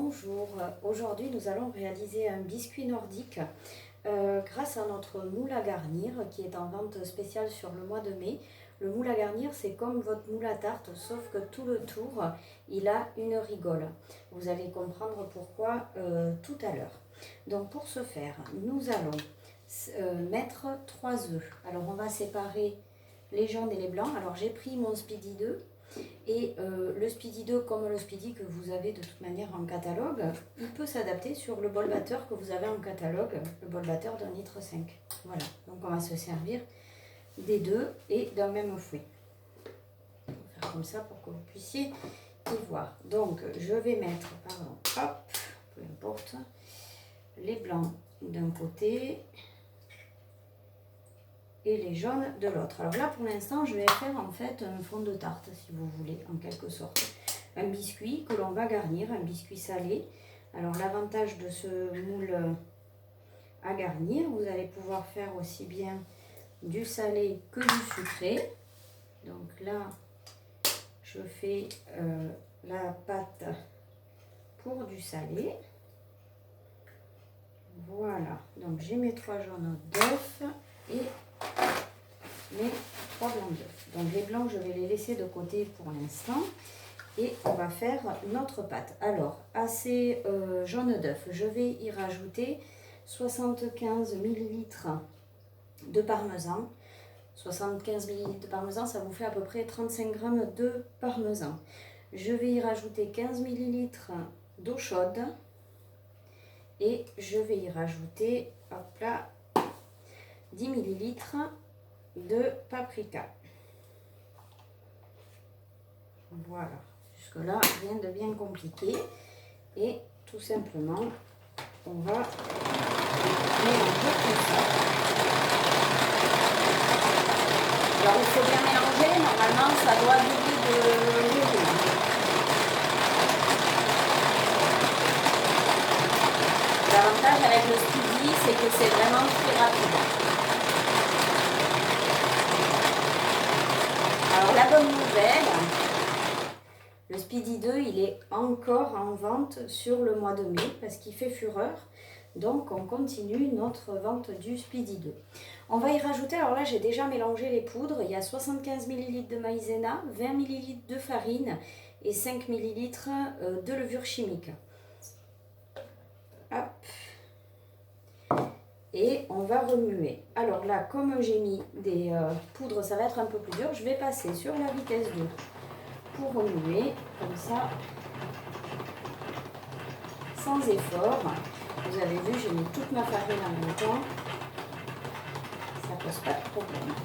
Bonjour, aujourd'hui nous allons réaliser un biscuit nordique grâce à notre moule à garnir qui est en vente spéciale sur le mois de mai. Le moule à garnir, c'est comme votre moule à tarte, sauf que tout le tour, il a une rigole. Vous allez comprendre pourquoi tout à l'heure. Donc pour ce faire, nous allons mettre 3 œufs. Alors on va séparer les jaunes et les blancs. Alors j'ai pris mon Speedy 2. Et le Speedy 2, comme le Speedy que vous avez de toute manière en catalogue, il peut s'adapter sur le bol batteur que vous avez en catalogue, le bol batteur d'un litre 5. Voilà, donc on va se servir des deux et d'un même fouet. On va faire comme ça pour que vous puissiez y voir. Donc je vais mettre, hop, peu importe, les blancs d'un côté et les jaunes de l'autre. Alors là, pour l'instant, je vais faire en fait un fond de tarte, si vous voulez, en quelque sorte. Un biscuit que l'on va garnir, un biscuit salé. Alors l'avantage de ce moule à garnir, vous allez pouvoir faire aussi bien du salé que du sucré. Donc là, je fais la pâte pour du salé. Voilà, donc j'ai mes 3 jaunes d'œufs et mes 3 blancs d'œufs. Donc les blancs, je vais les laisser de côté pour l'instant. Et on va faire notre pâte. Alors, à ces jaunes d'œufs, je vais y rajouter 75 ml de parmesan. 75 ml de parmesan, ça vous fait à peu près 35 g de parmesan. Je vais y rajouter 15 ml d'eau chaude. Et je vais y rajouter, hop là, 10 ml de paprika. Voilà, jusque là rien de bien compliqué et tout simplement on va mélanger tout ça. Alors il faut bien mélanger, normalement ça doit doubler de volume. L'avantage avec le Speedy, c'est que c'est vraiment très rapide. Alors la bonne nouvelle, le Speedy 2, il est encore en vente sur le mois de mai parce qu'il fait fureur. Donc on continue notre vente du Speedy 2. On va y rajouter, alors là j'ai déjà mélangé les poudres. Il y a 75 ml de maïzena, 20 ml de farine et 5 ml de levure chimique. Hop. Et on va remuer. Alors là, comme j'ai mis des poudres, ça va être un peu plus dur. Je vais passer sur la vitesse 2 pour remuer, comme ça, sans effort. Vous avez vu, j'ai mis toute ma farine en même temps. Ça pose pas de problème.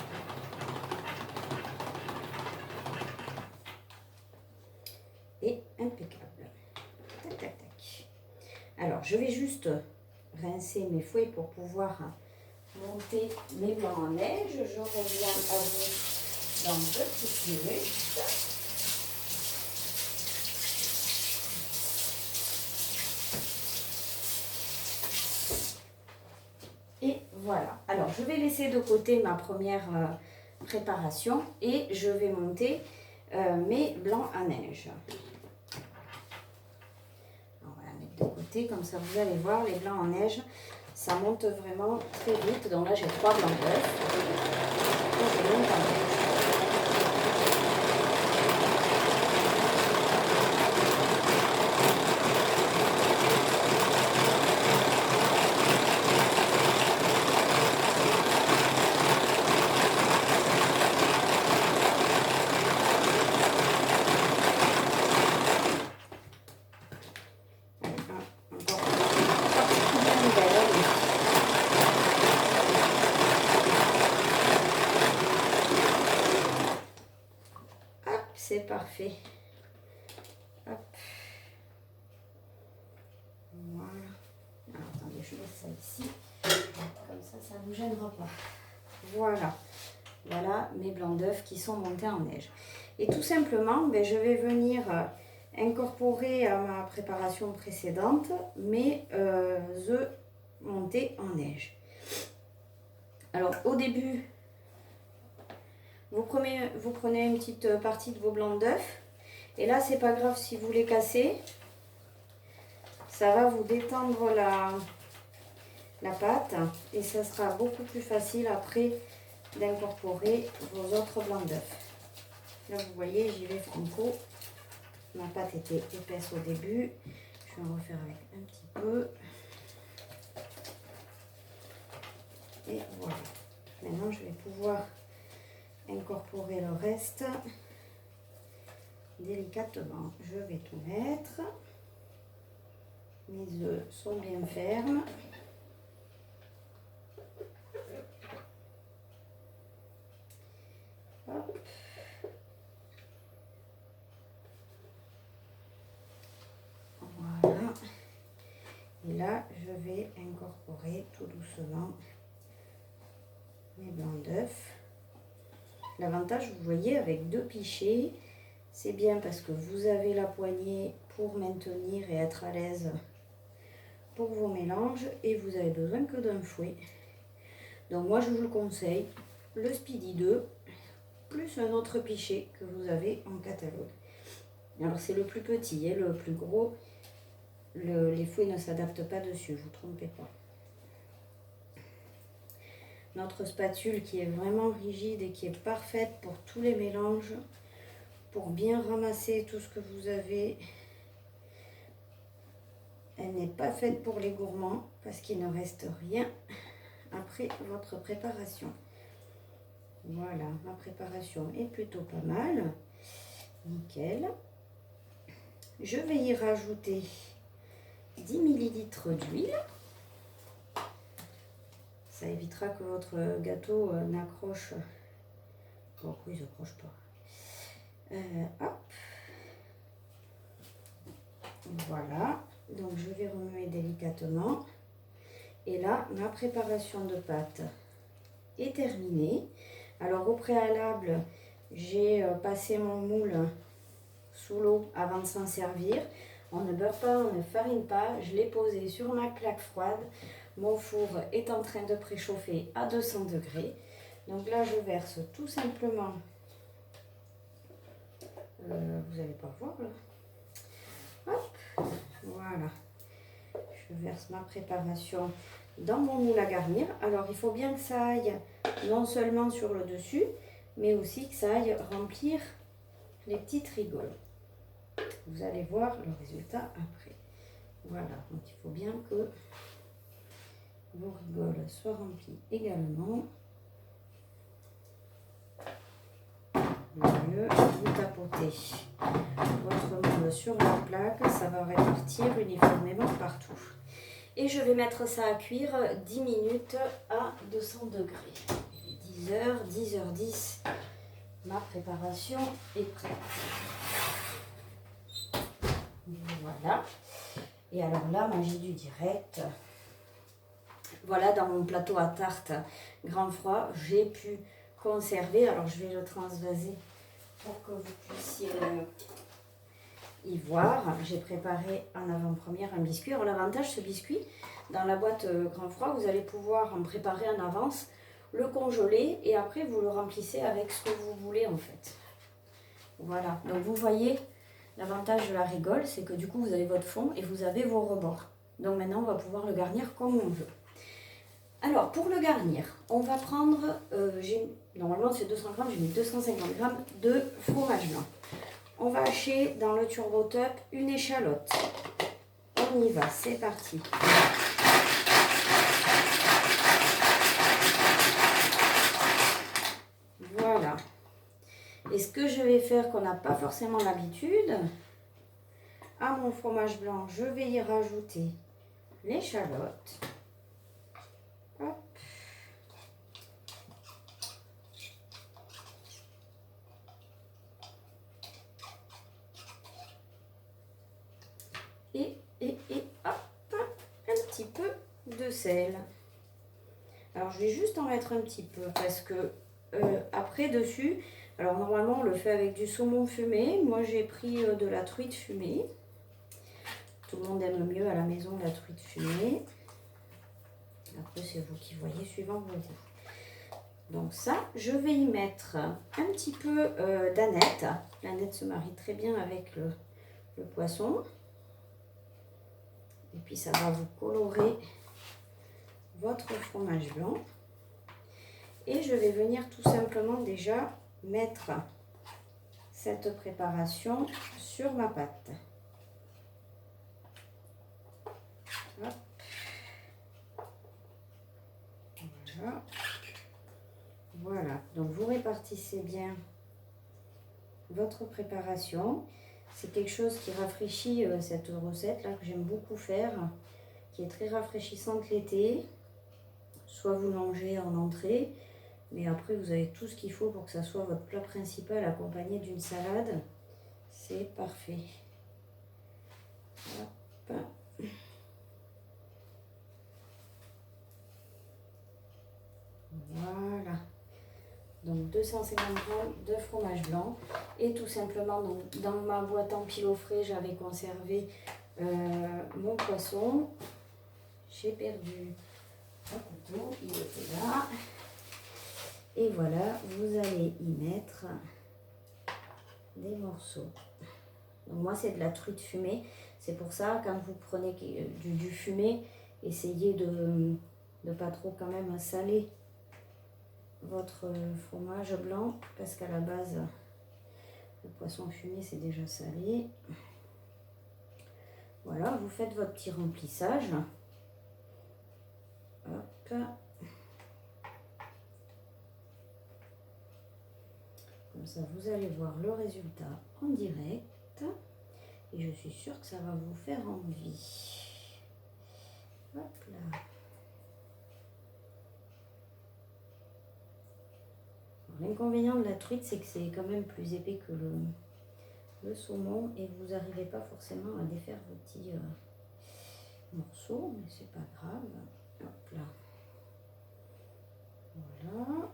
Et impeccable. Tac, tac, tac. Alors, je vais juste rincer mes fouets pour pouvoir monter mes blancs en neige. Je reviens à vous dans 2 petites minutes. Et voilà. Alors, je vais laisser de côté ma première préparation et je vais monter mes blancs à neige. On va la mettre de côté, comme ça vous allez voir, les blancs en neige, ça monte vraiment très vite. Donc là, j'ai 3 blancs d'œufs. Et je monte en neige. C'est parfait. Hop. Voilà. Alors, attendez, je mets ça ici. Comme ça ne nous gênera pas. Voilà. Voilà mes blancs d'œufs qui sont montés en neige. Et tout simplement, je vais venir incorporer à ma préparation précédente mes œufs montés en neige. Alors, au début, vous prenez une petite partie de vos blancs d'œufs. Et là, c'est pas grave si vous les cassez. Ça va vous détendre la pâte et ça sera beaucoup plus facile après d'incorporer vos autres blancs d'œufs. Là, vous voyez, j'y vais franco. Ma pâte était épaisse au début. Je vais en refaire avec un petit peu. Et voilà. Maintenant, je vais pouvoir incorporer le reste délicatement. Je vais tout mettre. Mes œufs sont bien fermes. Hop. Voilà. Et là, je vais incorporer tout doucement mes blancs d'œufs. L'avantage, vous voyez, avec 2 pichets, c'est bien parce que vous avez la poignée pour maintenir et être à l'aise pour vos mélanges et vous avez besoin que d'un fouet. Donc moi, je vous le conseille, le Speedy 2 plus un autre pichet que vous avez en catalogue. Alors c'est le plus petit et le plus gros. Les fouets ne s'adaptent pas dessus, vous ne trompez pas. Notre spatule qui est vraiment rigide et qui est parfaite pour tous les mélanges, pour bien ramasser tout ce que vous avez. Elle n'est pas faite pour les gourmands parce qu'il ne reste rien après votre préparation. Voilà, ma préparation est plutôt pas mal. Nickel. Je vais y rajouter 10 ml d'huile. Ça évitera que votre gâteau n'accroche. Bon, oui, il n'accroche pas. Hop. Voilà. Donc, je vais remuer délicatement. Et là, ma préparation de pâte est terminée. Alors, au préalable, j'ai passé mon moule sous l'eau avant de s'en servir. On ne beurre pas, on ne farine pas. Je l'ai posé sur ma plaque froide. Mon four est en train de préchauffer à 200 degrés. Donc là, je verse tout simplement, vous n'allez pas voir là. Hop, voilà. Je verse ma préparation dans mon moule à garnir. Alors, il faut bien que ça aille non seulement sur le dessus, mais aussi que ça aille remplir les petites rigoles. Vous allez voir le résultat après. Voilà, donc il faut bien que vos rigoles soient remplies également. Le mieux, vous tapotez votre moule sur la plaque, ça va répartir uniformément partout. Et je vais mettre ça à cuire 10 minutes à 200 degrés. Il est 10h, 10h10. Ma préparation est prête. Voilà. Et alors là, magie du direct. Voilà, dans mon plateau à tarte grand froid, j'ai pu conserver. Alors, je vais le transvaser pour que vous puissiez y voir. J'ai préparé en avant-première un biscuit. Alors, l'avantage, ce biscuit, dans la boîte grand froid, vous allez pouvoir en préparer en avance, le congeler et après, vous le remplissez avec ce que vous voulez, en fait. Voilà. Donc, vous voyez, l'avantage de la rigole, c'est que du coup, vous avez votre fond et vous avez vos rebords. Donc, maintenant, on va pouvoir le garnir comme on veut. Alors, pour le garnir, on va prendre, normalement c'est 200 grammes, j'ai mis 250 grammes de fromage blanc. On va hacher dans le Turbo Top une échalote. On y va, c'est parti. Voilà. Et ce que je vais faire, qu'on n'a pas forcément l'habitude, à mon fromage blanc, je vais y rajouter l'échalote. Hop. Et hop, un petit peu de sel. Alors je vais juste en mettre un petit peu parce que après dessus, alors normalement on le fait avec du saumon fumé. Moi j'ai pris de la truite fumée. Tout le monde aime mieux à la maison la truite fumée. Après, c'est vous qui voyez suivant vos goûts. Donc ça, je vais y mettre un petit peu d'aneth. L'aneth se marie très bien avec le poisson. Et puis ça va vous colorer votre fromage blanc. Et je vais venir tout simplement déjà mettre cette préparation sur ma pâte. Hop. Voilà. Voilà, donc vous répartissez bien votre préparation. C'est quelque chose qui rafraîchit cette recette là que j'aime beaucoup faire, qui est très rafraîchissante l'été. Soit vous mangez en entrée, mais après vous avez tout ce qu'il faut pour que ça soit votre plat principal accompagné d'une salade. C'est parfait. Hop. Voilà. Donc 250 g de fromage blanc. Et tout simplement, donc, dans ma boîte en pile au frais, j'avais conservé mon poisson. J'ai perdu un couteau, il était là. Et voilà, vous allez y mettre des morceaux. Donc moi, c'est de la truite fumée. C'est pour ça, quand vous prenez du fumé, essayez de ne pas trop quand même saler votre fromage blanc, parce qu'à la base, le poisson fumé, c'est déjà salé. Voilà, vous faites votre petit remplissage. Hop. Comme ça, vous allez voir le résultat en direct. Et je suis sûre que ça va vous faire envie. Hop là. L'inconvénient de la truite, c'est que c'est quand même plus épais que le saumon. Et vous n'arrivez pas forcément à défaire vos petits morceaux. Mais c'est pas grave. Hop là. Voilà.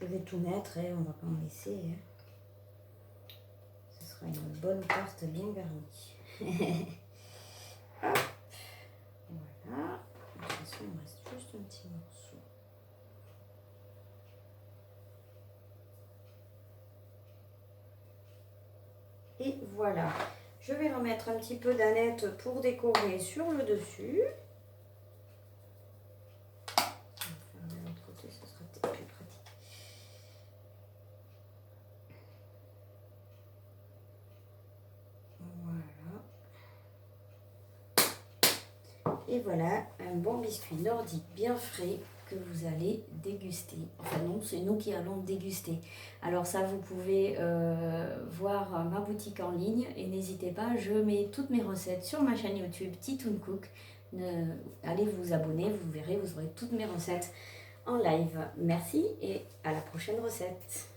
Je vais tout mettre et on va pas en laisser. Ce sera une bonne tarte bien garnie. Hop. Voilà. De toute façon, il me reste juste un petit morceau. Et voilà. Je vais remettre un petit peu d'aneth pour décorer sur le dessus. De l'autre côté, ce sera peut-être plus pratique. Voilà. Et voilà, un bon biscuit nordique bien frais que vous allez déguster. Enfin non, c'est nous qui allons déguster. Alors ça, vous pouvez voir ma boutique en ligne et n'hésitez pas, je mets toutes mes recettes sur ma chaîne YouTube Titoon Cook. Allez vous abonner, vous verrez, vous aurez toutes mes recettes en live. Merci et à la prochaine recette.